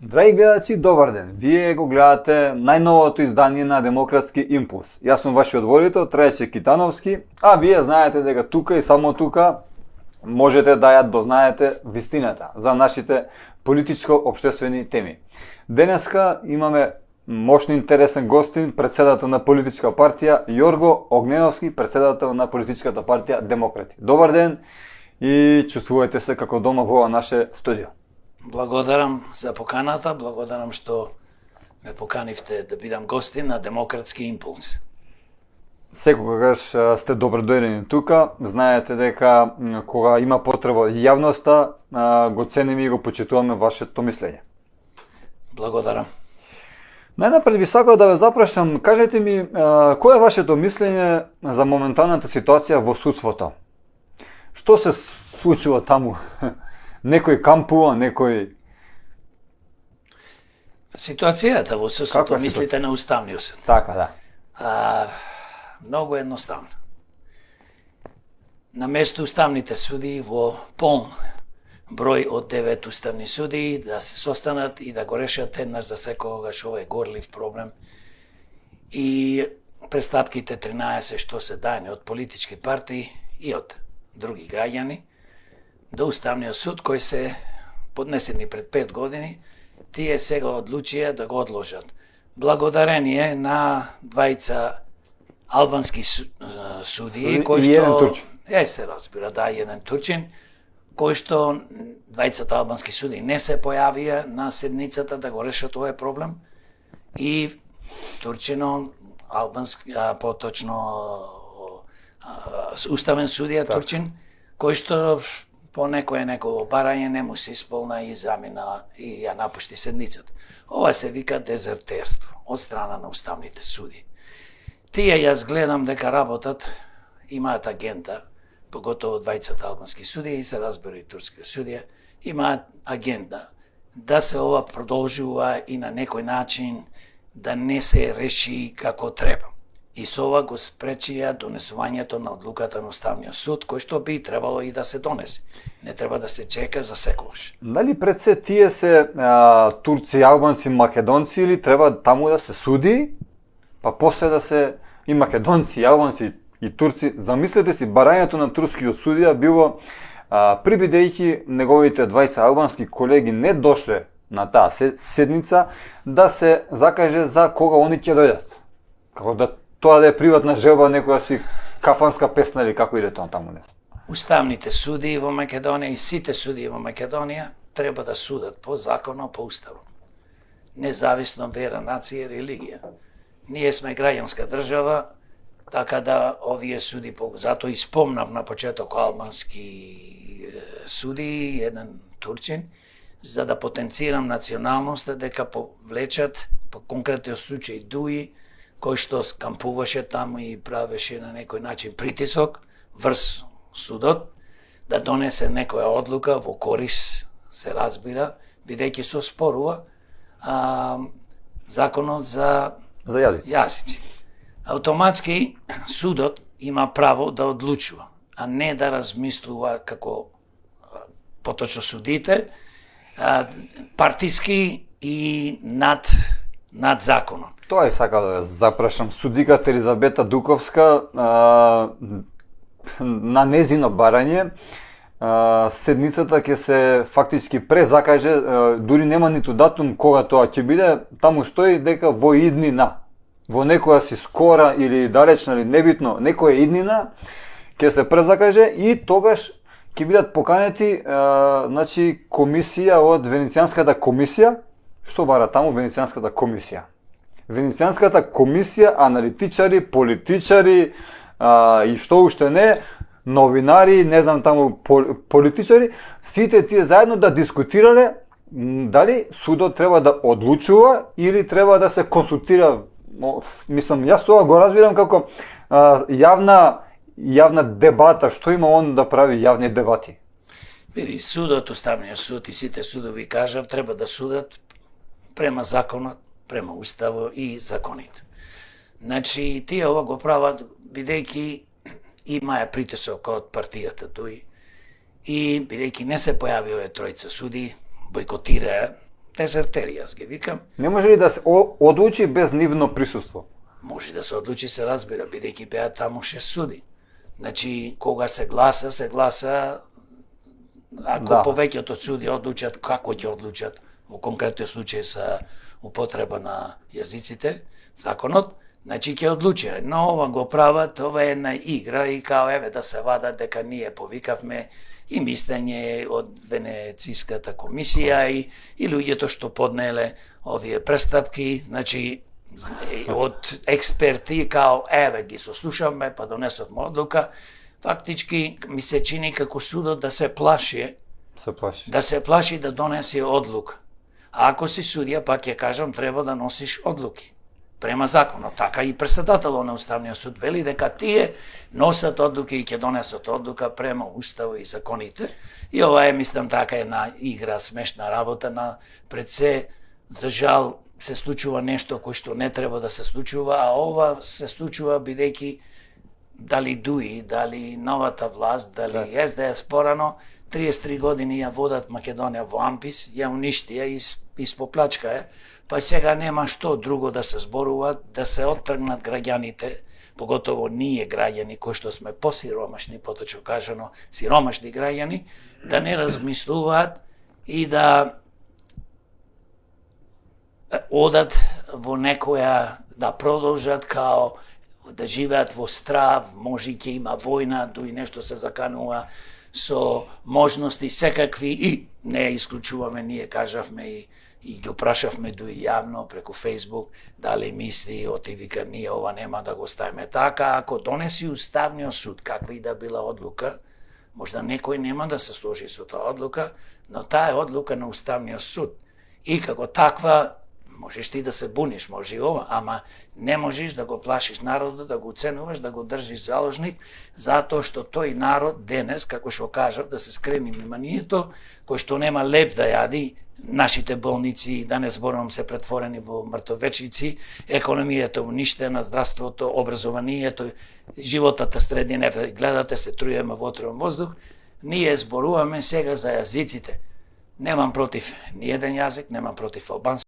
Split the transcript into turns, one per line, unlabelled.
Драги гледачи, добар ден! Вие го гледате најновото издание на Демократски импулс. Јас сум вашиот водител, Трајче Китановски, а вие знаете дека тука и само тука можете да ја дознаете вистината за нашите политичко-обштествени теми. Денеска имаме мощни интересен гостин, председател на политичка партија Јорго Огненовски, председател на политичката партија Демократи. Добар ден и чувствувате се како дома во наше студио.
Благодарам за поканата, благодарам што ме поканивте да бидам гостин на Демократски импулс.
Секогаш сте добродојдени тука. Знаете дека кога има потреба јавноста, го ценим и го почитуваме вашето мислење.
Благодарам.
Најнапред би сакал да ве запрашам, кажете ми, кој е вашето мислење за моменталната ситуација во судството? Што се случува таму? Некој кампува, некој...
Ситуацијата во судството, мислите на Уставниот суд?
Така, да.
Многу едноставно. На место уставните суди во полн број од 9 уставни суди да се состанат и да го решат еднаш за секогаш овој горлив проблем. И престапките 13 што се дајани од политички партии и од други граѓани до Уставниот суд, кои се поднесени пред 5 години, тие сега одлучија да го одложат. Благодарение на двајца албански судии, кои што... се разбира, да, еден турчин, кои што двајцата албански судии не се појавија на седницата да го решат овој проблем и турчинот, албански, поточно уставен судија турчин, кој што по некој барање не му се исполна и замина и ја напушти седницата. Ова се вика дезертерство од страна на уставните суди. Тие јас гледам дека работат, имаат агента, поготово двајцата албански судија и се разбира и турски судија, имаат агента да се ова продолжува и на некој начин да не се реши како треба. И со ова го спречија донесувањето на одлуката на Уставниот суд, кој што би требало и да се донесе. Не треба да се чека за секогаш.
Дали пред се тие се турци, албанци, македонци или треба таму да се суди, па после да се и македонци, и албанци и турци? Замислете си, барањето на турскиот судија било прибидејќи неговите двајца албански колеги не дошле на таа седница да се закаже за кога они ќе дојдат. Како да тоа да е приватна желба, некоја си кафанска песна или како иде тоа таму, не.
Уставните судии во Македонија и сите судии во Македонија треба да судат по законот, по уставот. Независно вера, нација и религија. Ние сме граѓанска држава, така да овие суди, затоа и спомнав на почеток албански суди, еден турчин, за да потенцирам националноста, дека повлечат по конкретниот случај Дуи, кој што кампуваше таму и правеше на некој начин притисок врз судот, да донесе некоја одлука во корис, се разбира, бидејќи се оспорува законот за јазици. Автоматски судот има право да одлучува, а не да размислува како поточно судите, партиски и над законот.
Тоа и сакал да запрашам. Судиката Елизабета Дуковска на незино барање седницата ќе се фактички презакаже, дури нема ниту датум кога тоа ќе биде, таму стои дека во иднина, во некоја си скора или далечна или небитно, некоја иднина ќе се презакаже и тогаш ќе бидат поканети комисија од Венецијанската комисија. Што бара таму Венецијанската комисија? Венецијанската комисија, аналитичари, политичари и што уште не, новинари, не знам таму политичари, сите тие заедно да дискутирале дали судот треба да одлучува или треба да се консултира. Мислам, јас тоа го разбирам како јавна дебата. Што има он да прави јавни дебати?
Види, судот, Уставниот суд и сите судови, кажав, треба да судат према законот, према уставот и законите. Значи, тие ова го прават бидејќи имаја притисок од партијата Дуи и бидејќи не се појави овие тројца суди, бойкотираа дезертери, јас ги викам.
Не може ли да се одлучи без нивно присуство?
Може да се одлучи, се разбира, бидејќи беа таму 6 суди. Значи, кога се гласа, ако повеќето суди одлучат, како ќе одлучат, во конкретниот случај са употреба на јазиците, законот, значи ќе одлучи. Но ова го прават, ова е една игра и као еве да се вадат дека ние повикавме и мислење од Венециската комисија и луѓето што поднеле овие престапки, значи од експерти као еве ги сослушавме па донесовме одлука, фактички ми се чини како судот да се плаши да донесе одлука. А ако си судија, пак ќе кажам, треба да носиш одлуки према законот. Така и председателот на Уставниот суд вели дека тие носат одлуки и ќе донесат одлука према Уставот и законите. И ова е, мислам, така една игра, смешна работа пред се, за жал, се случува нешто кој што не треба да се случува, а ова се случува бидејќи дали ДУИ, дали новата власт, дали СДС порано, 33 години ја водат Македонија во Ампис, ја уништија и испоплачка па сега нема што друго да се зборува, да се оттргнат граѓаните, поготово ние граѓани кои што сме посиромашни, поточно кажано, сиромашни граѓани, да не размислуваат и да одат во некоја, да продолжат као да живеат во страв, може ќе има војна, дуи нешто се заканува со можности секакви и не исклучуваме, ние кажавме и ги прашавме дуи јавно преку Facebook, дали мисли, оти вика, ние ова нема да го ставиме така, ако донеси Уставниот суд, каква и да била одлука, можда некој нема да се сложи со таа одлука, но таа е одлука на Уставниот суд. И како таква, можеш ти да се буниш, може и ова, ама не можеш да го плашиш народот, да го уценуваш, да го држиш заложник, затоа што тој народ денес, како што кажав, да се скрени вниманието, кој што нема леп да јади, нашите болници, да не зборувам, се претворени во мртовечници, економијата уништена, здравството, образованието, животната средина, гледате се трујеме во отровен воздух, ние зборуваме сега за јазиците. Немам против ни еден јазик, немам против албански.